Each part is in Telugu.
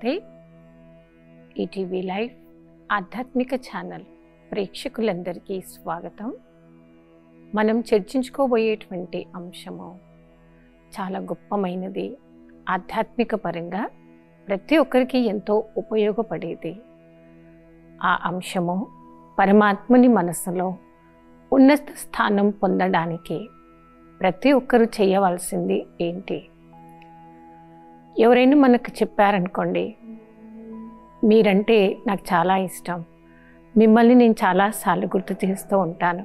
నమస్తే. ఈటీవీ లైవ్ ఆధ్యాత్మిక ఛానల్ ప్రేక్షకులందరికీ స్వాగతం. మనం చర్చించుకోబోయేటువంటి అంశము చాలా గొప్పమైనది. ఆధ్యాత్మిక పరంగా ప్రతి ఒక్కరికి ఎంతో ఉపయోగపడేది. ఆ అంశము పరమాత్మని మనసులో ఉన్నత స్థానం పొందడానికి ప్రతి ఒక్కరూ చేయవలసింది ఏంటి? ఎవరైనా మనకు చెప్పారనుకోండి, మీరంటే నాకు చాలా ఇష్టం, మిమ్మల్ని నేను చాలాసార్లు గుర్తు చేస్తూ ఉంటాను,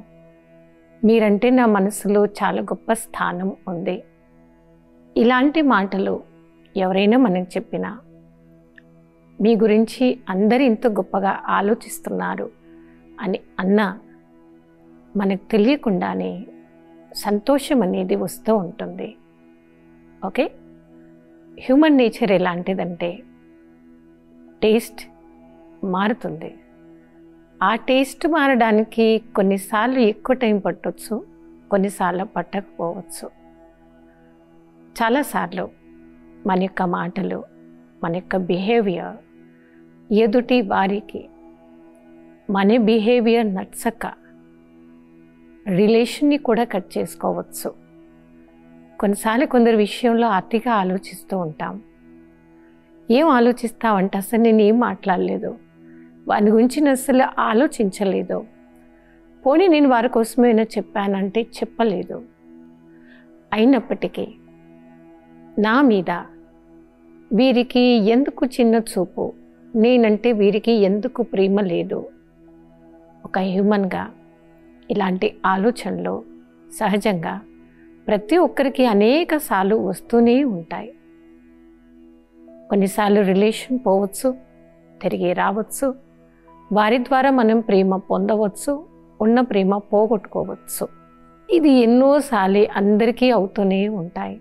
మీరంటే నా మనసులో చాలా గొప్ప స్థానం ఉంది. ఇలాంటి మాటలు ఎవరైనా మనకు చెప్పినా, మీ గురించి అందరూ ఇంత గొప్పగా ఆలోచిస్తున్నారు అని అన్నా, మనకు తెలియకుండానే సంతోషం అనేది వస్తూ ఉంటుంది. ఓకే, హ్యూమన్ నేచర్ ఎలాంటిదంటే టేస్ట్ మారుతుంది. ఆ టేస్ట్ మారడానికి కొన్నిసార్లు ఎక్కువ టైం పట్టవచ్చు, కొన్నిసార్లు పట్టకపోవచ్చు. చాలాసార్లు మన యొక్క మాటలు, మన యొక్క బిహేవియర్ ఎదుటి వారికి మన బిహేవియర్ నచ్చక రిలేషన్ని కూడా కట్ చేసుకోవచ్చు. కొన్నిసార్లు కొందరు విషయంలో అతిగా ఆలోచిస్తూ ఉంటాం. ఏం ఆలోచిస్తావంటే అసలు నేను ఏం మాట్లాడలేదు, వారి గురించి నేను అసలు ఆలోచించలేదు, పోనీ నేను వారి కోసమైనా చెప్పానంటే చెప్పలేదు. అయినప్పటికీ నా మీద వీరికి ఎందుకు చిన్న చూపు, నేనంటే వీరికి ఎందుకు ప్రేమ లేదు? ఒక హ్యూమన్గా ఇలాంటి ఆలోచనలు సహజంగా ప్రతి ఒక్కరికి అనేక సార్లు వస్తూనే ఉంటాయి. కొన్నిసార్లు రిలేషన్ పోవచ్చు, తిరిగి రావచ్చు, వారి ద్వారా మనం ప్రేమ పొందవచ్చు, ఉన్న ప్రేమ పోగొట్టుకోవచ్చు. ఇది ఎన్నోసార్లు అందరికీ అవుతూనే ఉంటాయి.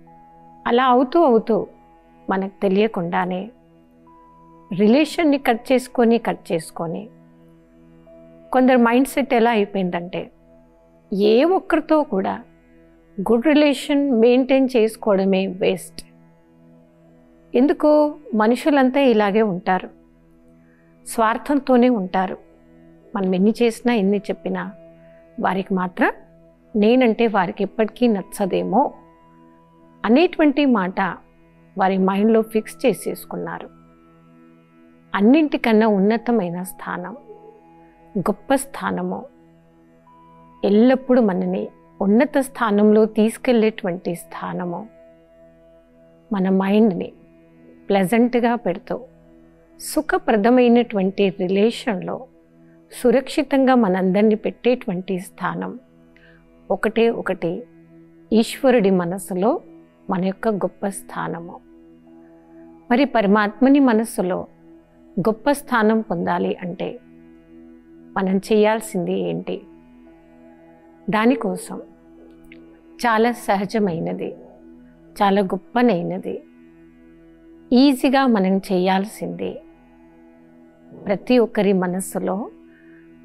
అలా అవుతూ మనకు తెలియకుండానే రిలేషన్ని కట్ చేసుకొని కొందరు మైండ్ సెట్ ఎలా అయిపోయిందంటే, ఏ ఒక్కరితో కూడా గుడ్ రిలేషన్ మెయింటైన్ చేసుకోవడమే వేస్ట్. ఎందుకో మనుషులంతా ఇలాగే ఉంటారు, స్వార్థంతోనే ఉంటారు. మనం ఎన్ని చేసినా ఎన్ని చెప్పినా వారికి మాత్రం నేనంటే వారికి ఎప్పటికీ నచ్చదేమో అనేటువంటి మాట వారి మైండ్లో ఫిక్స్ చేసేసుకున్నారు. అన్నింటికన్నా ఉన్నతమైన స్థానం, గొప్ప స్థానము, ఎల్లప్పుడూ మనని ఉన్నత స్థానంలో తీసుకెళ్ళేటువంటి స్థానము, మన మైండ్ని ప్లెజెంట్గా పెడుతూ సుఖప్రదమైనటువంటి రిలేషన్లో సురక్షితంగా మనందరినీ పెట్టేటువంటి స్థానం ఒకటి ఈశ్వరుడి మనసులో మన యొక్క గొప్ప స్థానము. మరి పరమాత్మని మనసులో గొప్ప స్థానం పొందాలి అంటే మనం చేయాల్సింది ఏంటి? దానికోసం చాలా సహజమైనది, చాలా గొప్పనైనది, ఈజీగా మనం చేయాల్సింది ప్రతి ఒక్కరి మనస్సులో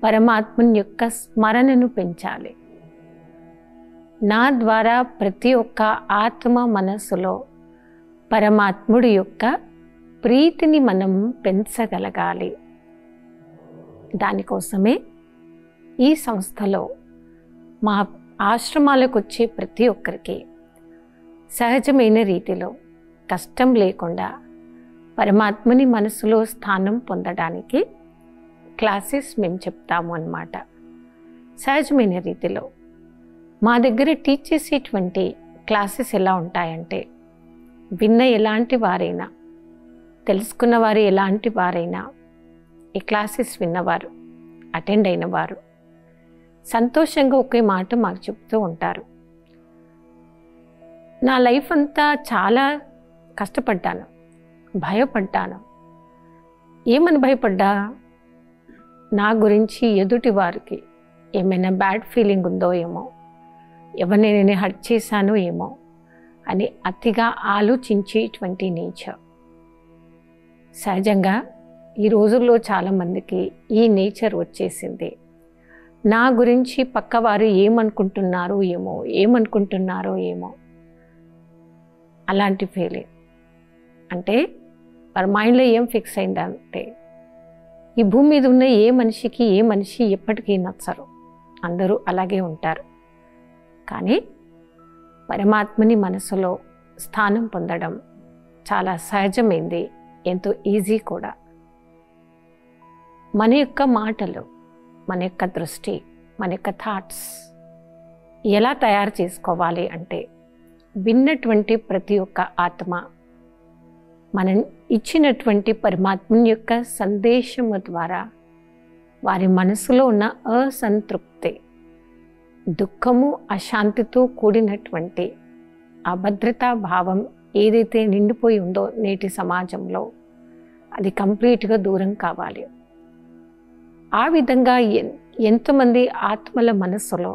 పరమాత్మని యొక్క స్మరణను పెంచాలి. నా ద్వారా ప్రతి ఒక్క ఆత్మ మనస్సులో పరమాత్ముడి యొక్క ప్రీతిని మనం పెంచగలగాలి. దానికోసమే ఈ సంస్థలో మా ఆశ్రమాలకు వచ్చే ప్రతి ఒక్కరికి సహజమైన రీతిలో కష్టం లేకుండా పరమాత్మని మనసులో స్థానం పొందడానికి క్లాసెస్ మేము చెప్తాము అన్నమాట. సహజమైన రీతిలో మా దగ్గర టీచ్ చేసేటువంటి క్లాసెస్ ఎలా ఉంటాయంటే, విన్న ఎలాంటి వారైనా, తెలుసుకున్న వారు ఎలాంటి వారైనా ఈ క్లాసెస్ విన్నవారు, అటెండ్ అయిన వారు సంతోషంగా ఒకే మాట మాకు చెప్తూ ఉంటారు. నా లైఫ్ అంతా చాలా కష్టపడ్డాను, భయపడ్డాను. ఏమని భయపడ్డా? నా గురించి ఎదుటి వారికి ఏమైనా బ్యాడ్ ఫీలింగ్ ఉందో ఏమో, ఎవరిని నేను హర్ట్ చేశానో ఏమో అని అతిగా ఆలోచించేటువంటి నేచర్. సహజంగా ఈ రోజుల్లో చాలామందికి ఈ నేచర్ వచ్చేసింది. నా గురించి పక్కవారు ఏమనుకుంటున్నారో ఏమో అలాంటి ఫీలింగ్. అంటే వారి మైండ్లో ఏం ఫిక్స్ అయిందంటే ఈ భూమి మీద ఉన్న ఏ మనిషి ఎప్పటికీ నచ్చరు, అందరూ అలాగే ఉంటారు. కానీ పరమాత్మని మనసులో స్థానం పొందడం చాలా సహజమైంది, ఎంతో ఈజీ కూడా. మన యొక్క మాటలు, మన యొక్క దృష్టి, మన యొక్క థాట్స్ ఎలా తయారు చేసుకోవాలి అంటే విన్నటువంటి ప్రతి ఒక్క ఆత్మ మనం ఇచ్చినటువంటి పరమాత్మని యొక్క సందేశము ద్వారా వారి మనసులో ఉన్న అసంతృప్తి, దుఃఖము, అశాంతితో కూడినటువంటి అభద్రతా భావం ఏదైతే నిండిపోయి ఉందో నేటి సమాజంలో, అది కంప్లీట్గా దూరం కావాలి. ఆ విధంగా ఎంతమంది ఆత్మల మనస్సులో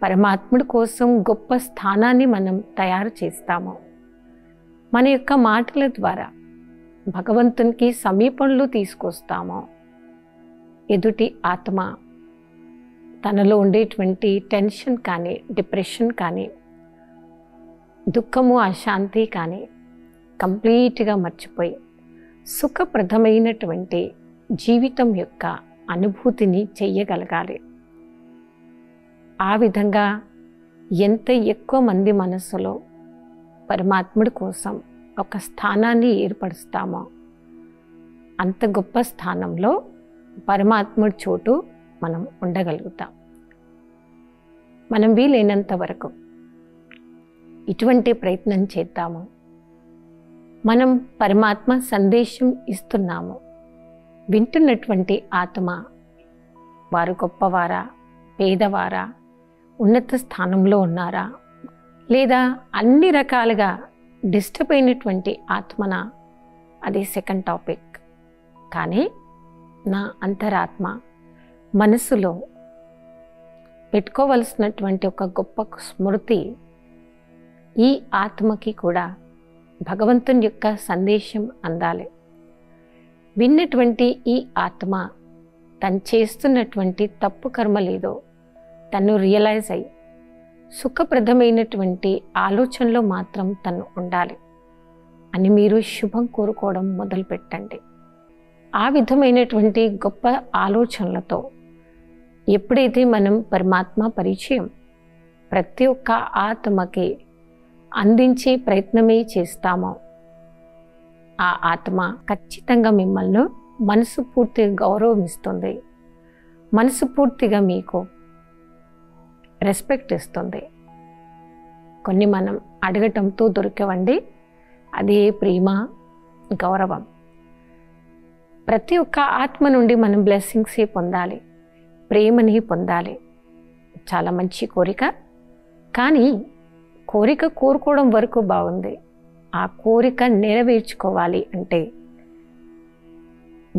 పరమాత్ముడి కోసం గొప్ప స్థానాన్ని మనం తయారు చేస్తామో, మన యొక్క మాటల ద్వారా భగవంతునికి సమీపంలో తీసుకొస్తామో, ఎదుటి ఆత్మ తనలో ఉండేటువంటి టెన్షన్ కానీ, డిప్రెషన్ కానీ, దుఃఖము, అశాంతి కానీ కంప్లీట్గా మర్చిపోయి సుఖప్రదమైనటువంటి జీవితం యొక్క అనుభూతిని చెయ్యగలగాలి. ఆ విధంగా ఎంత ఎక్కువ మంది మనస్సులో పరమాత్ముడి కోసం ఒక స్థానాన్ని ఏర్పరుస్తామో అంత గొప్ప స్థానంలో పరమాత్ముడి చోటు మనం ఉండగలుగుతాం. మనం వీలైనంత వరకు ఇటువంటి ప్రయత్నం చేద్దాము. మనం పరమాత్మ సందేశం ఇస్తున్నాము. వింటున్నటువంటి ఆత్మ వారు గొప్పవారా, పేదవారా, ఉన్నత స్థానంలో ఉన్నారా, లేదా అన్ని రకాలుగా డిస్టర్బ్ అయినటువంటి ఆత్మన, అది సెకండ్ టాపిక్. కానీ నా అంతరాత్మ మనసులో పెట్టుకోవలసినటువంటి ఒక గొప్ప స్మృతి, ఈ ఆత్మకి కూడా భగవంతుని యొక్క సందేశం అందాలి. విన్నటువంటి ఈ ఆత్మ తను చేస్తున్నటువంటి తప్పు కర్మలేదో తను రియలైజ్ అయ్యి సుఖప్రదమైనటువంటి ఆలోచనలో మాత్రం తను ఉండాలి అని మీరు శుభం కోరుకోవడం మొదలుపెట్టండి. ఆ విధమైనటువంటి గొప్ప ఆలోచనలతో ఎప్పుడైతే మనం పరమాత్మ పరిచయం ప్రతి ఒక్క ఆత్మకి అందించే ప్రయత్నమే చేస్తామో, ఆ ఆత్మ ఖచ్చితంగా మిమ్మల్ని మనసు పూర్తిగా గౌరవిస్తుంది, మనసు పూర్తిగా మీకు రెస్పెక్ట్ ఇస్తుంది. కొన్ని మనం అడగటంతో దొరికేవండి, అదే ప్రేమ, గౌరవం. ప్రతి ఒక్క ఆత్మ నుండి మనం బ్లెస్సింగ్సే పొందాలి, ప్రేమని పొందాలి. చాలా మంచి కోరిక. కానీ కోరిక కోరుకోవడం వరకు బాగుంది. ఆ కోరిక నెరవేర్చుకోవాలి అంటే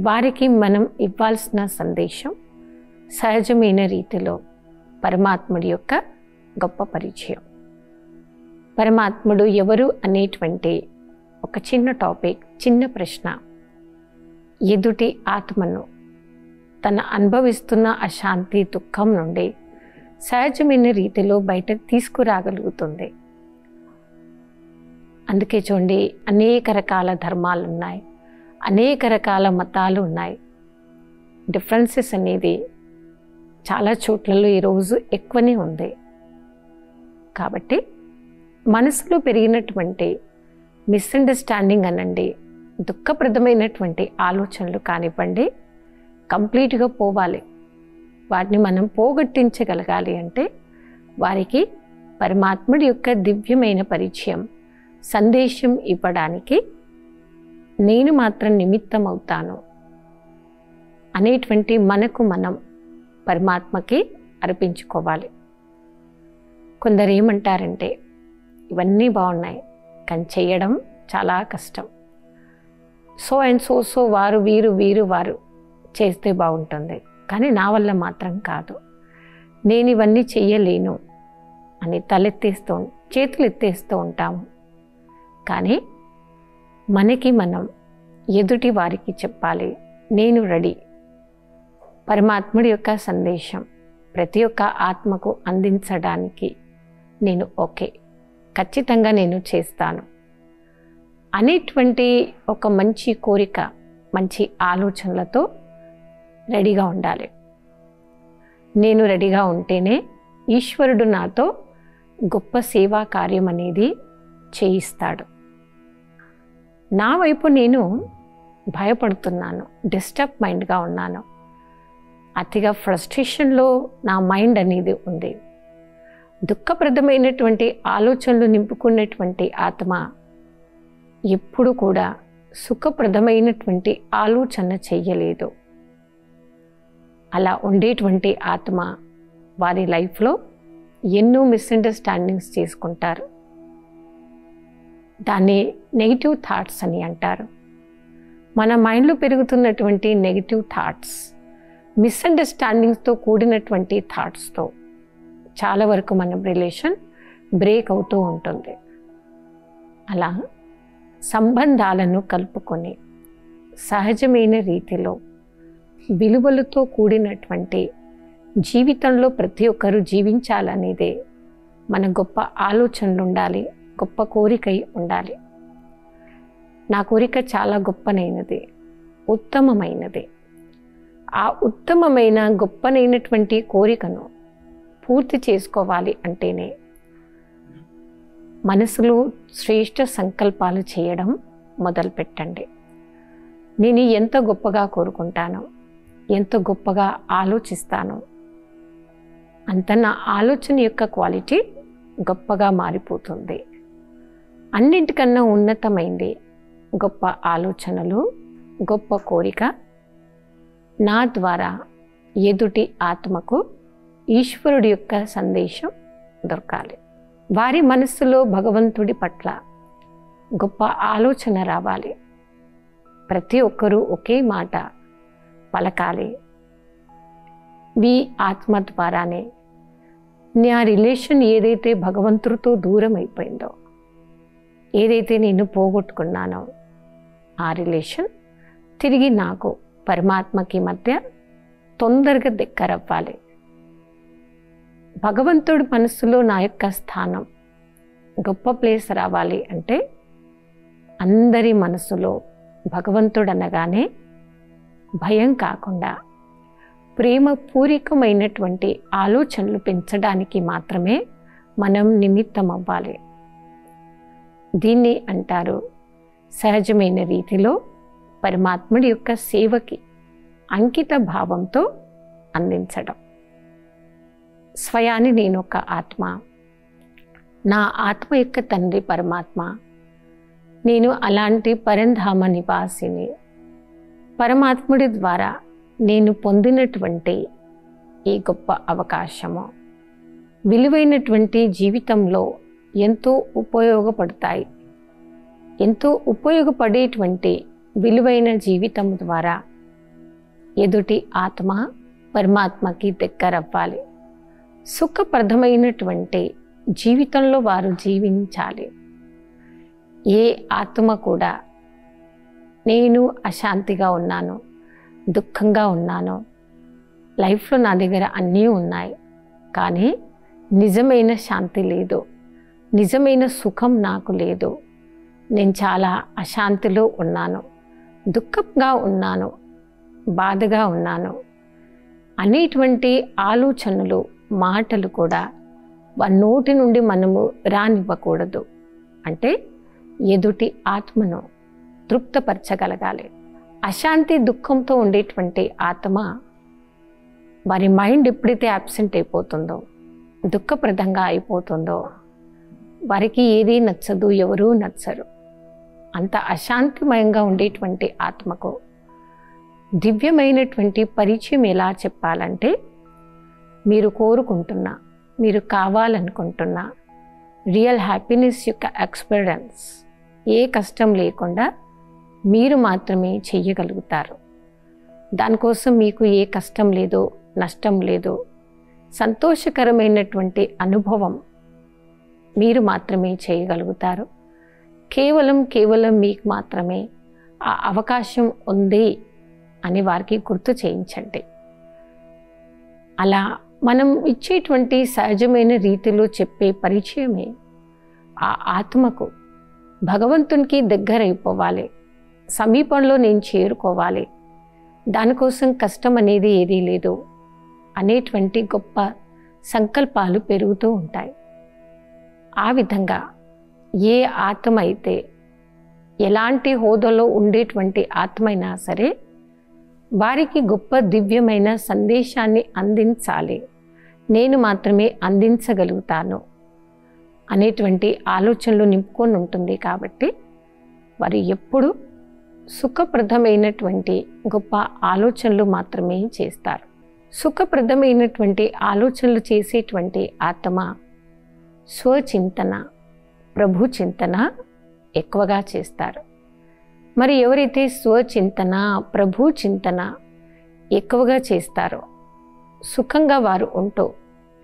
వారికి మనం ఇవ్వాల్సిన సందేశం సహజమైన రీతిలో పరమాత్ముడి యొక్క గొప్ప పరిచయం. పరమాత్ముడు ఎవరు అనేటువంటి ఒక చిన్న టాపిక్, చిన్న ప్రశ్న ఎదుటి ఆత్మను తన అనుభవిస్తున్న అశాంతి, దుఃఖం నుండి సహజమైన రీతిలో బయటకు తీసుకురాగలుగుతుంది. అందుకే చూడండి, అనేక రకాల ధర్మాలు ఉన్నాయి, అనేక రకాల మతాలు ఉన్నాయి. డిఫరెన్సెస్ అనేది చాలా చోట్లలో ఈరోజు ఎక్కువనే ఉంది. కాబట్టి మనసులో పెరిగినటువంటి మిస్అండర్స్టాండింగ్ అనండి, దుఃఖప్రదమైనటువంటి ఆలోచనలు కానివ్వండి, కంప్లీట్గా పోవాలి. వాటిని మనం పోగొట్టించగలగాలి అంటే వారికి పరమాత్ముడి యొక్క దివ్యమైన పరిచయం, సందేశం ఇవ్వడానికి నేను మాత్రం నిమిత్తం అవుతాను అనేటువంటి మనకు మనం పరమాత్మకి అర్పించుకోవాలి. కొందరు ఏమంటారంటే ఇవన్నీ బాగున్నాయి కానీ చేయడం చాలా కష్టం. సో అండ్ సో వారు వీరు వారు చేస్తే బాగుంటుంది, కానీ నా వల్ల మాత్రం కాదు, నేను ఇవన్నీ చెయ్యలేను అని చేతులు ఎత్తేస్తూ ఉంటాము. కానీ మనకి మనం ఎదుటి వారికి చెప్పాలి, నేను రెడీ, పరమాత్ముడి యొక్క సందేశం ప్రతి ఒక్క ఆత్మకు అందించడానికి నేను ఓకే, ఖచ్చితంగా నేను చేస్తాను. అనేటువంటి ఒక మంచి కోరిక, మంచి ఆలోచనలతో రెడీగా ఉండాలి. నేను రెడీగా ఉంటేనే ఈశ్వరుడు నాతో గొప్ప సేవా కార్యం అనేది చేయిస్తాడు. నా వైపు నేను భయపడుతున్నాను, డిస్టర్బ్ మైండ్గా ఉన్నాను, అతిగా ఫ్రస్ట్రేషన్లో నా మైండ్ అనేది ఉంది, దుఃఖప్రదమైనటువంటి ఆలోచనలు నింపుకున్నటువంటి ఆత్మ ఎప్పుడు కూడా సుఖప్రదమైనటువంటి ఆలోచన చెయ్యలేదు. అలా ఉండేటువంటి ఆత్మ వారి లైఫ్లో ఎన్నో మిస్అండర్స్టాండింగ్స్ చేసుకుంటారు. దాన్ని నెగిటివ్ థాట్స్ అని అంటారు. మన మైండ్లో పెరుగుతున్నటువంటి నెగిటివ్ థాట్స్, మిస్అండర్స్టాండింగ్స్తో కూడినటువంటి థాట్స్తో చాలా వరకు మన రిలేషన్ బ్రేక్ అవుతూ ఉంటుంది. అలా సంబంధాలను కలుపుకొని సహజమైన రీతిలో విలువలతో కూడినటువంటి జీవితంలో ప్రతి ఒక్కరూ జీవించాలనేదే మన గొప్ప ఆలోచనలు ఉండాలి, గొప్ప కోరిక ఉండాలి. నా కోరిక చాలా గొప్పనైనది, ఉత్తమమైనది. ఆ ఉత్తమమైన గొప్పనైనటువంటి కోరికను పూర్తి చేసుకోవాలి అంటేనే మనసులో శ్రేష్ఠ సంకల్పాలు చేయడం మొదలుపెట్టండి. నేను ఎంత గొప్పగా కోరుకుంటానో, ఎంత గొప్పగా ఆలోచిస్తానో, అంత నా ఆలోచన యొక్క క్వాలిటీ గొప్పగా మారిపోతుంది. అన్నింటికన్నా ఉన్నతమైంది గొప్ప ఆలోచనలు, గొప్ప కోరిక నా ద్వారా ఎదుటి ఆత్మకు ఈశ్వరుడి యొక్క సందేశం దొరకాలి. వారి మనస్సులో భగవంతుడి పట్ల గొప్ప ఆలోచన రావాలి. ప్రతి ఒక్కరూ ఒకే మాట పలకాలి. మీ ఆత్మ ద్వారానే నా రిలేషన్ ఏదైతే భగవంతుడితో దూరం అయిపోయిందో, ఏదైతే నేను పోగొట్టుకున్నానో, ఆ రిలేషన్ తిరిగి నాకు పరమాత్మకి మధ్య తొందరగా దగ్గరవ్వాలి. భగవంతుడి మనస్సులో నా యొక్క స్థానం, గొప్ప ప్లేస్ రావాలి అంటే అందరి మనసులో భగవంతుడు అనగానే భయం కాకుండా ప్రేమపూరికమైనటువంటి ఆలోచనలు పెంచడానికి మాత్రమే మనం నిమిత్తం అవ్వాలి. దీన్ని అంటారు సహజమైన రీతిలో పరమాత్ముడి యొక్క సేవకి అంకిత భావంతో అందించడం. స్వయాన్ని నేను ఒక ఆత్మ, నా ఆత్మ యొక్క తండ్రి పరమాత్మ, నేను అలాంటి పరంధామ నివాసిని. పరమాత్ముడి ద్వారా నేను పొందినటువంటి ఈ గొప్ప అవకాశము విలువైనటువంటి జీవితంలో ఎంతో ఉపయోగపడతాయి. ఎంతో ఉపయోగపడేటువంటి విలువైన జీవితం ద్వారా ఎదుటి ఆత్మ పరమాత్మకి దగ్గరవ్వాలి. సుఖప్రదమైనటువంటి జీవితంలో వారు జీవించాలి. ఏ ఆత్మ కూడా నేను అశాంతిగా ఉన్నాను, దుఃఖంగా ఉన్నాను, లైఫ్లో నా దగ్గర అన్నీ ఉన్నాయి, కానీ నిజమైన శాంతి లేదు, నిజమైన సుఖం నాకు లేదు, నేను చాలా అశాంతిలో ఉన్నాను, దుఃఖంగా ఉన్నాను, బాధగా ఉన్నాను అనేటువంటి ఆలోచనలు, మాటలు కూడా వారి నోటి నుండి మనము రానివ్వకూడదు. అంటే ఎదుటి ఆత్మను తృప్తపరచగలగాలి. అశాంతి, దుఃఖంతో ఉండేటువంటి ఆత్మ వారి మైండ్ ఎప్పుడైతే అబ్సెంట్ అయిపోతుందో, దుఃఖప్రదంగా అయిపోతుందో, వారికి ఏదీ నచ్చదు, ఎవరూ నచ్చరు. అంత అశాంతిమయంగా ఉండేటువంటి ఆత్మకు దివ్యమైనటువంటి పరిచయం ఎలా చెప్పాలంటే, మీరు కోరుకుంటున్నా, మీరు కావాలనుకుంటున్నా రియల్ హ్యాపీనెస్ యొక్క ఎక్స్పీరియన్స్ ఏ కష్టం లేకుండా మీరు మాత్రమే చెయ్యగలుగుతారు. దానికోసం మీకు ఏ కష్టం లేదో, నష్టం లేదో, సంతోషకరమైనటువంటి అనుభవం మీరు మాత్రమే చేయగలుగుతారు. కేవలం మీకు మాత్రమే ఆ అవకాశం ఉంది అని వారికి గుర్తు చేయించండి. అలా మనం ఇచ్చేటువంటి సహజమైన రీతిలో చెప్పే పరిచయమే ఆ ఆత్మకు భగవంతునికి దగ్గరైపోవాలి, సమీపంలో నేను చేరుకోవాలి, దానికోసం కష్టం అనేది ఏదీ లేదు అనేటువంటి గొప్ప సంకల్పాలు పెరుగుతూ ఉంటాయి. ఆ విధంగా ఏ ఆత్మ అయితే, ఎలాంటి హోదాలో ఉండేటువంటి ఆత్మ అయినా సరే, వారికి గొప్ప దివ్యమైన సందేశాన్ని అందించాలి, నేను మాత్రమే అందించగలుగుతాను అనేటువంటి ఆలోచనలు నింపుకొని ఉంటుంది. కాబట్టి వారు ఎప్పుడూ సుఖప్రదమైనటువంటి గొప్ప ఆలోచనలు మాత్రమే చేస్తారు. సుఖప్రదమైనటువంటి ఆలోచనలు చేసేటువంటి ఆత్మ స్వచింతన, ప్రభు చింతన ఎక్కువగా చేస్తారు. మరి ఎవరైతే స్వచింతన, ప్రభు చింతన ఎక్కువగా చేస్తారో, సుఖంగా వారు ఉంటూ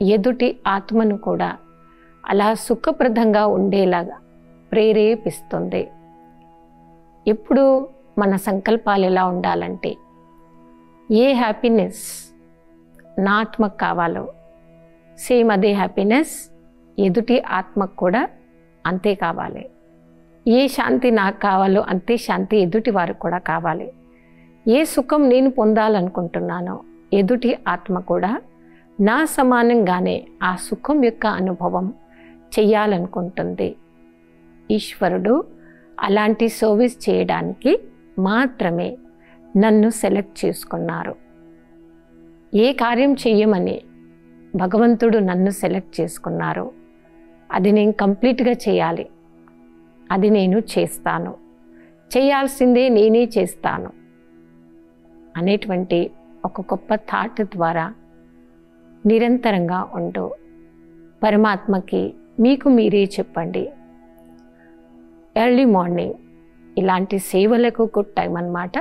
ఎదుటి ఆత్మను కూడా అలా సుఖప్రదంగా ఉండేలాగా ప్రేరేపిస్తుంది. ఎప్పుడు మన సంకల్పాలు ఎలా ఉండాలంటే, ఏ హ్యాపీనెస్ నా ఆత్మకు కావాలో సేమ్ అదే హ్యాపీనెస్ ఎదుటి ఆత్మకు కూడా అంతే కావాలి. ఏ శాంతి నాకు కావాలో అంతే శాంతి ఎదుటి వారికి కూడా కావాలి. ఏ సుఖం నేను పొందాలనుకుంటున్నానో ఎదుటి ఆత్మ కూడా నా సమానంగానే ఆ సుఖం యొక్క అనుభవం చెయ్యాలనుకుంటుంది. ఈశ్వరుడు అలాంటి సర్వీస్ చేయడానికి మాత్రమే నన్ను సెలెక్ట్ చేసుకున్నారు. ఏ కార్యం చెయ్యమని భగవంతుడు నన్ను సెలెక్ట్ చేసుకున్నారో అది నేను కంప్లీట్గా చేయాలి, అది నేను చేస్తాను, చేయాల్సిందే నేనే చేస్తాను అనేటువంటి ఒక గొప్ప థాట్ ద్వారా నిరంతరంగా ఉంటూ పరమాత్మకి మీకు మీరే చెప్పండి. ఎర్లీ మార్నింగ్ ఇలాంటి సేవలకు గుడ్ టైం అన్నమాట.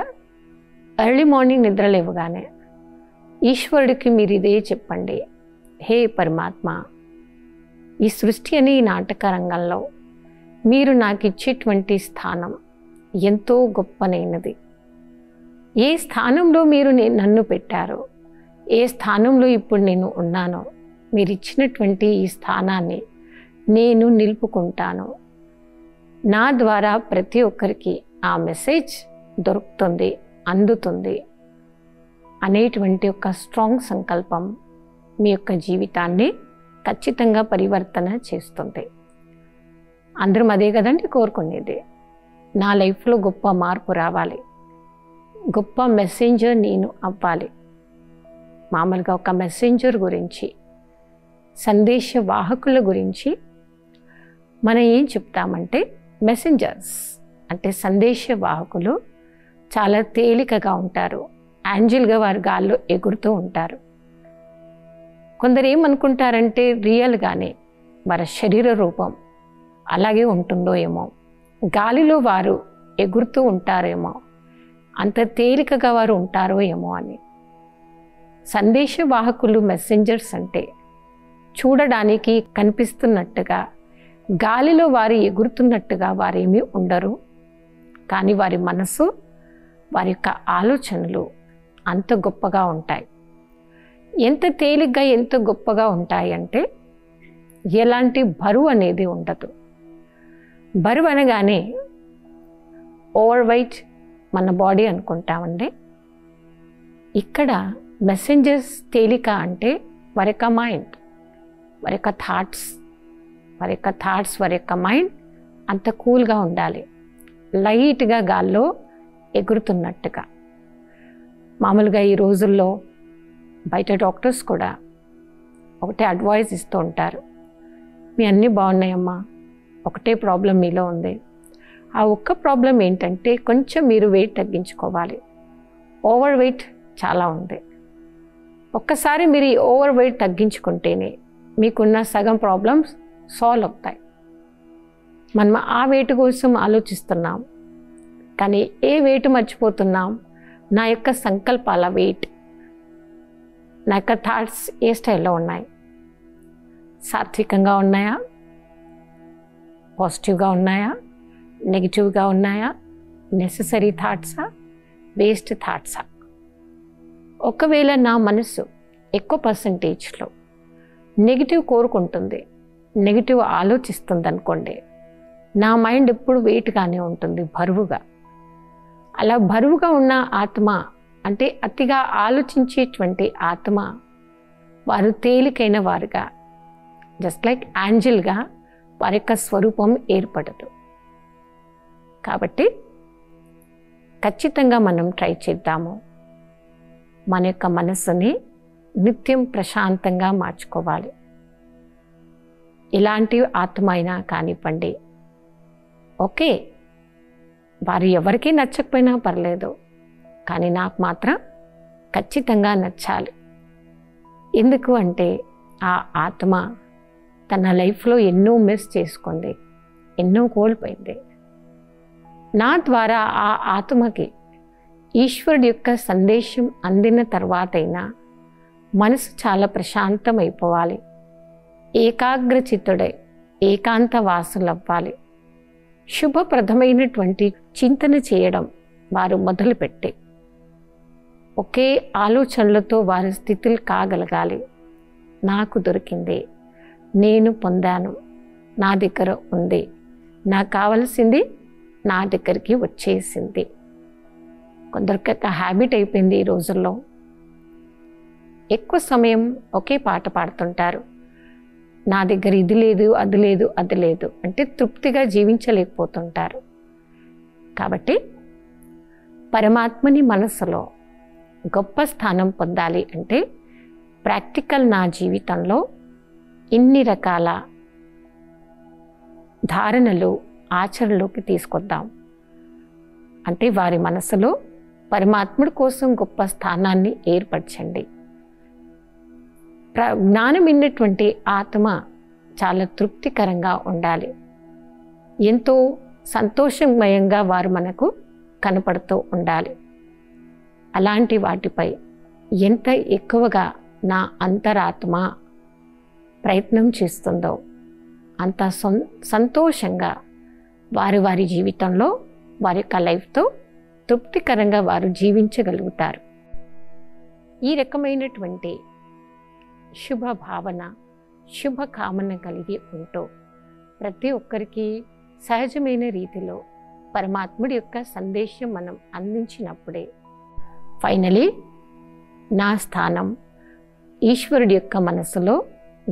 ఎర్లీ మార్నింగ్ నిద్రలేవగానే ఈశ్వరుడికి మీరు ఇదే చెప్పండి, హే పరమాత్మ, ఈ సృష్టి అనే ఈ నాటక రంగంలో మీరు నాకు ఇచ్చేటువంటి స్థానం ఎంతో గొప్పనైనది. ఏ స్థానంలో మీరు నన్ను పెట్టారో, ఏ స్థానంలో ఇప్పుడు నేను ఉన్నానో, మీరు ఇచ్చినటువంటి ఈ స్థానాన్ని నేను నిలుపుకుంటాను. నా ద్వారా ప్రతి ఒక్కరికి ఆ మెసేజ్ దొరుకుతుంది, అందుతుంది అనేటువంటి ఒక స్ట్రాంగ్ సంకల్పం మీ యొక్క జీవితాన్ని ఖచ్చితంగా పరివర్తన చేస్తుంది. అందరం అదే కదండి కోరుకునేది. నా లైఫ్లో గొప్ప మార్పు రావాలి, గొప్ప మెసెంజర్ నేను అవ్వాలి. మామూలుగా ఒక మెసెంజర్ గురించి, సందేశ వాహకుల గురించి మనం ఏం చెప్తామంటే, మెసెంజర్స్ అంటే సందేశ వాహకులు చాలా తేలికగా ఉంటారు, యాంజిల్గా వారు గాల్లో ఎగురుతూ ఉంటారు. కొందరు ఏమనుకుంటారంటే రియల్గానే వారి శరీర రూపం అలాగే ఉంటుందో ఏమో, గాలిలో వారు ఎగురుతూ ఉంటారేమో, అంత తేలికగా వారు ఉంటారో ఏమో అని. సందేశ వాహకులు మెసెంజర్స్ అంటే చూడడానికి కనిపిస్తున్నట్టుగా, గాలిలో వారు ఎగురుతున్నట్టుగా వారేమీ ఉండరు. కానీ వారి మనసు, వారి యొక్క ఆలోచనలు అంత గొప్పగా ఉంటాయి. ఎంత తేలిగ్గా, ఎంత గొప్పగా ఉంటాయి అంటే ఎలాంటి బరువు అనేది ఉండదు. బరువు అనగానే ఓవర్ వెయిట్ మన బాడీ అనుకుంటామండి. ఇక్కడ మెసెంజర్స్ తేలిక అంటే వారి యొక్క మైండ్, వారి యొక్క థాట్స్, వారి యొక్క మైండ్ అంత కూల్గా ఉండాలి, లైట్గా గాల్లో ఎగురుతున్నట్టుగా. మామూలుగా ఈ రోజుల్లో బయట డాక్టర్స్ కూడా ఒకటే అడ్వైస్ ఇస్తూ ఉంటారు, మీ అన్నీ బాగున్నాయమ్మా, ఒకటే ప్రాబ్లం మీలో ఉంది. ఆ ఒక్క ప్రాబ్లం ఏంటంటే కొంచెం మీరు వెయిట్ తగ్గించుకోవాలి, ఓవర్ వెయిట్ చాలా ఉంది. ఒక్కసారి మీరు ఈ ఓవర్ వెయిట్ తగ్గించుకుంటేనే మీకున్న సగం ప్రాబ్లమ్స్ సాల్వ్ అవుతాయి. మనం ఆ వెయిట్ కోసం ఆలోచిస్తున్నాం, కానీ ఏ వెయిట్ మర్చిపోతున్నాం? నా యొక్క సంకల్పాల వెయిట్, నా యొక్క థాట్స్ ఏ స్టైల్లో ఉన్నాయి? సాత్వికంగా ఉన్నాయా? పాజిటివ్గా ఉన్నాయా? నెగిటివ్గా ఉన్నాయా? నెససరీ థాట్సా? వేస్ట్ థాట్సా? ఒకవేళ నా మనసు ఎక్కువ పర్సంటేజ్లో నెగిటివ్ కోరుకుంటుంది, నెగిటివ్ ఆలోచిస్తుంది అనుకోండి, నా మైండ్ ఎప్పుడు వెయిట్గానే ఉంటుంది, బరువుగా. అలా బరువుగా ఉన్న ఆత్మ అంటే అతిగా ఆలోచించేటువంటి ఆత్మ, వారు తేలికైన వారుగా, జస్ట్ లైక్ యాంజల్గా వారి యొక్క స్వరూపం ఏర్పడదు. కాబట్టి ఖచ్చితంగా మనం ట్రై చేద్దాము. మన యొక్క మనస్సుని నిత్యం ప్రశాంతంగా మార్చుకోవాలి. ఎలాంటి ఆత్మ అయినా కానివ్వండి, ఓకే, వారు ఎవరికీ నచ్చకపోయినా పర్లేదు, కానీ నాకు మాత్రం ఖచ్చితంగా నచ్చాలి. ఎందుకు అంటే ఆ ఆత్మ తన లైఫ్లో ఎన్నో మిస్ చేసుకుంది, ఎన్నో కోల్పోయింది. నా ద్వారా ఆ ఆత్మకి ఈశ్వరుడి యొక్క సందేశం అందిన తర్వాతైనా మనసు చాలా ప్రశాంతమైపోవాలి, ఏకాగ్రచిత్తుడై ఏకాంత వాసులవ్వాలి. శుభప్రదమైనటువంటి చింతన చేయడం వారు మొదలుపెట్టి ఒకే ఆలోచనలతో వారి స్థితులు కాగలగాలి. నాకు దొరికింది, నేను పొందాను, నా దగ్గర ఉంది, నాకు కావలసింది నా దగ్గరికి వచ్చేసింది. కొందరికి ఒక హ్యాబిట్ అయిపోయింది ఈ రోజుల్లో. ఎక్కువ సమయం ఒకే పాట పాడుతుంటారు. నా దగ్గర ఇది లేదు, అది లేదు, అది లేదు అంటే తృప్తిగా జీవించలేకపోతుంటారు. కాబట్టి పరమాత్మని మనసులో గొప్ప స్థానం పొందాలి అంటే ప్రాక్టికల్ నా జీవితంలో ఇన్ని రకాల ధారణలు ఆచరణలోకి తీసుకొద్దాం. అంటే వారి మనసులో పరమాత్ముడి కోసం గొప్ప స్థానాన్ని ఏర్పరచండి. జ్ఞానం విన్నటువంటి ఆత్మ చాలా తృప్తికరంగా ఉండాలి. ఎంతో సంతోషమయంగా వారు మనకు కనపడుతూ ఉండాలి. అలాంటి వాటిపై ఎంత ఎక్కువగా నా అంతరాత్మ ప్రయత్నం చేస్తుందో అంత సంతోషంగా వారి వారి జీవితంలో వారి యొక్క లైఫ్తో తృప్తికరంగా వారు జీవించగలుగుతారు. ఈ రకమైనటువంటి శుభ భావన, శుభ కామన కలిగి ఉంటూ ప్రతి ఒక్కరికి సహజమైన రీతిలో పరమాత్ముడి యొక్క సందేశం మనం అందించినప్పుడే ఫైనలీ నా స్థానం ఈశ్వరుడి యొక్క మనసులో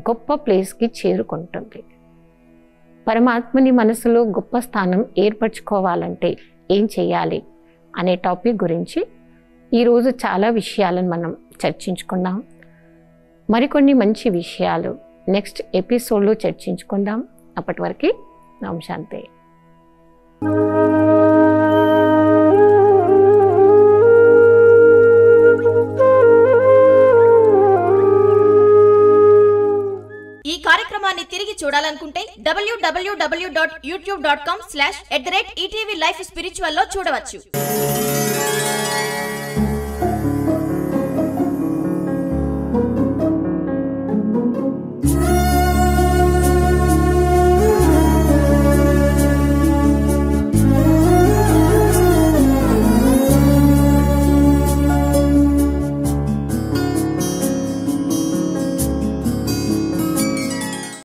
గొప్ప ప్లేస్కి చేరుకుంటుంది. పరమాత్మని మనసులో గొప్ప స్థానం ఏర్పరచుకోవాలంటే ఏం చేయాలి అనే టాపిక్ గురించి ఈరోజు చాలా విషయాలను మనం చర్చించుకున్నాం. మరికొన్ని మంచి విషయాలు నెక్స్ట్ ఎపిసోడ్లో చర్చించుకుందాం. అప్పటి వరకు ఓం శాంతి. ఈ కార్యక్రమాన్ని తిరిగి చూడాలనుకుంటే www.youtube.com/ETV Life Spiritual లో చూడవచ్చు.